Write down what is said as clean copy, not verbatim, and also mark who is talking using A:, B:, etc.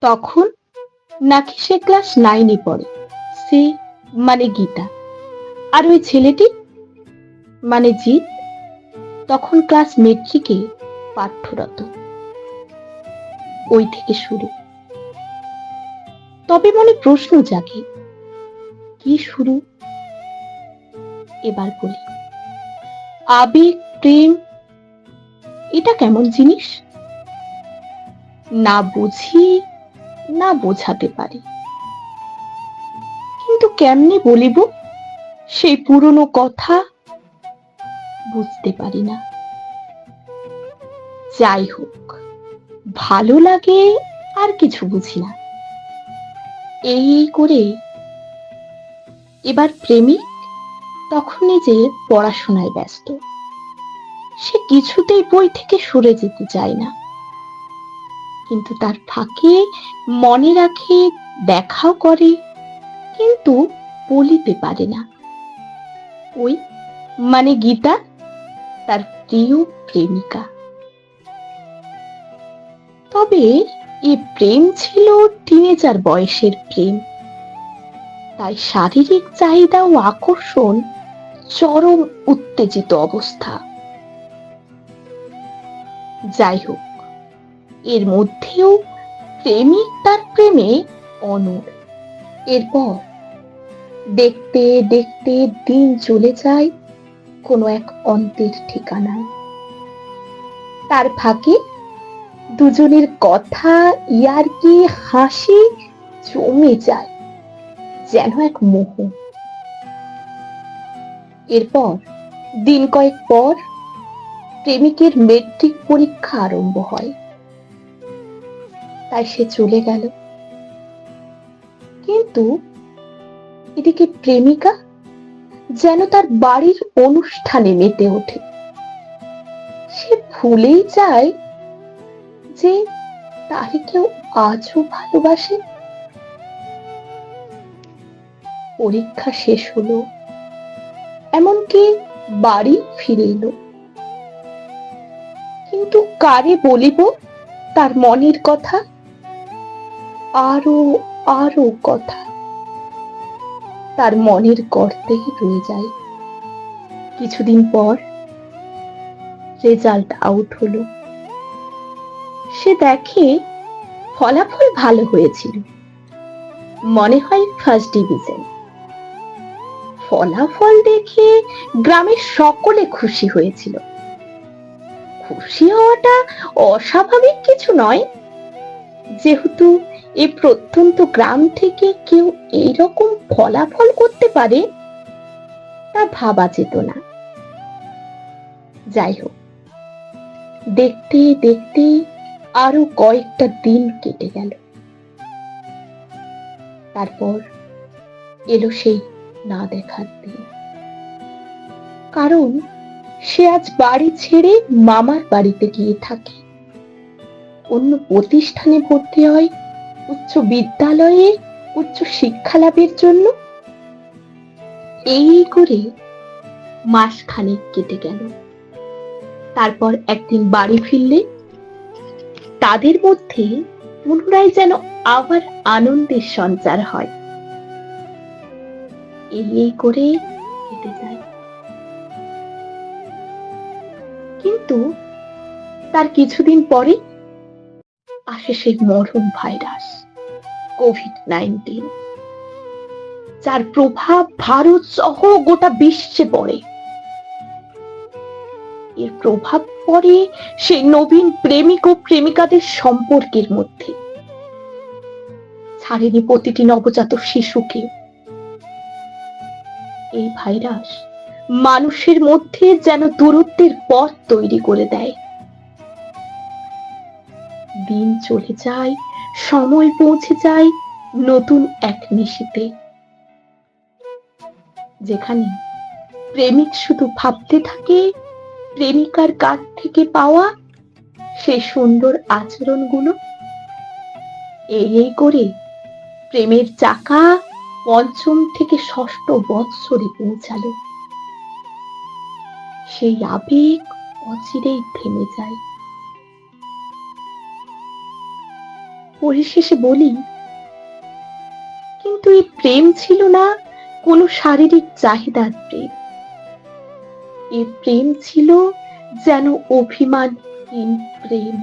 A: তখন নাকি সে ক্লাস 9-এ পড়ে। সে মানে গীতা। আর ওই ছেলেটি মানে জিৎ তখন ক্লাস মেট্রিকে পাঠ্যরত। ওই থেকে শুরু। তবে মনে প্রশ্ন জাগে, কি শুরু? এবার বলি, আবেগ, প্রেম এটা কেমন জিনিস? না বুঝি, না বোঝাতে পারি। কিন্তু কেমনে বলিব সেই পুরনো কথা? বুঝতে পারি না। যাই হোক, ভালো লাগে আর কিছু বুঝি না। এই করে এবার প্রেমিক তখন নিজের পড়াশোনায় ব্যস্ত। সে কিছুতেই বই থেকে সরে যেতে চায় না, কিন্তু তার ফাঁকে মনে রাখে, দেখাও করে, কিন্তু বলিতে পারে না। ওই মানে গীতা, তার প্রিয় প্রেমিকা। তবে এ প্রেম ছিল টিনেজার বয়সের প্রেম, তাই শারীরিক চাহিদা ও আকর্ষণ চরম উত্তেজিত অবস্থা। যাই হোক, এর মধ্যেও প্রেমিক তার প্রেমে অনড়। এরপর দেখতে দেখতে দিন চলে যায় কোনো এক অন্তের ঠিকানায়। তার ফাঁকে দুজনের কথা, ইয়ার্কি, হাসি জমে যায় যেন এক মোহ। এরপর দিন কয়েক পর প্রেমিকের মেট্রিক পরীক্ষা আরম্ভ হয়, তাই সে চলে গেল। কিন্তু এদিকে প্রেমিকা যেন তার বাড়ির অনুষ্ঠানে মেতে ওঠে। সে ভুলেই যায় যে তাকে কেউ আজও ভালোবাসে। পরীক্ষা শেষ হলো, এমনকি বাড়ি ফিরে এলো, কিন্তু কারে বলিব তার মনের কথা? আরো আরো কথা তার মনের গর্তেই রয়ে যায়। কিছুদিন পর রেজাল্ট আউট হলো। সে দেখে ফলাফল ভালো হয়েছিল, মনে হয় ফার্স্ট ডিভিশন। ফলাফল দেখে গ্রামের সকলে খুশি হয়েছিল। খুশি হওয়াটা অস্বাভাবিক কিছু নয়, যেহেতু এই প্রত্যন্ত গ্রাম থেকে কেউ এইরকম ফলাফল করতে পারে তা ভাবা যেত না। যাই হোক, দেখতে দেখতে আরো কয়েকটা দিন কেটে গেল। তারপর এলো সেই না দেখার দিন। কারণ সে আজ বাড়ি ছেড়ে মামার বাড়িতে গিয়ে থাকে, অন্য প্রতিষ্ঠানে ভর্তি হয়, উচ্চ বিদ্যালয়ে উচ্চ শিক্ষা লাভের জন্য। এই করে মাসখানেক কেটে গেল। তারপর একদিন বাড়ি ফিরলে তাদের মধ্যে পুনরায় যেন আবার আনন্দের সঞ্চার হয়। এই করে কেটে যায়। কিন্তু তার কিছুদিন পরে আসে সেই মরণ ভাইরাস কোভিড-19, যার প্রভাব ভারত সহ গোটা বিশ্বে পড়ে। এর প্রভাব পড়ে সেই নবীন প্রেমিক ও প্রেমিকাদের সম্পর্কের মধ্যে, ছাড়েনি প্রতিটি নবজাত শিশুকে। এই ভাইরাস মানুষের মধ্যে যেন দূরত্বের পথ তৈরি করে দেয়। দিন চলে যায়, সময় পৌঁছে যায় নতুন এক নিশিতে, যেখানে প্রেমিক শুধু ভাবতে থাকে প্রেমিকার কাছ থেকে পাওয়া সে সুন্দর আচরণগুলো। এই করে প্রেমের চাকা পঞ্চম থেকে ষষ্ঠ বৎসরে পৌঁছালো। সেই আবেগ অচিরেই থেমে যায়। পরিশেষে বলি, কিন্তু এই প্রেম ছিল না কোনো শারীরিক চাহিদার প্রেম। এই প্রেম ছিল যেন অভিমানহীন প্রেম।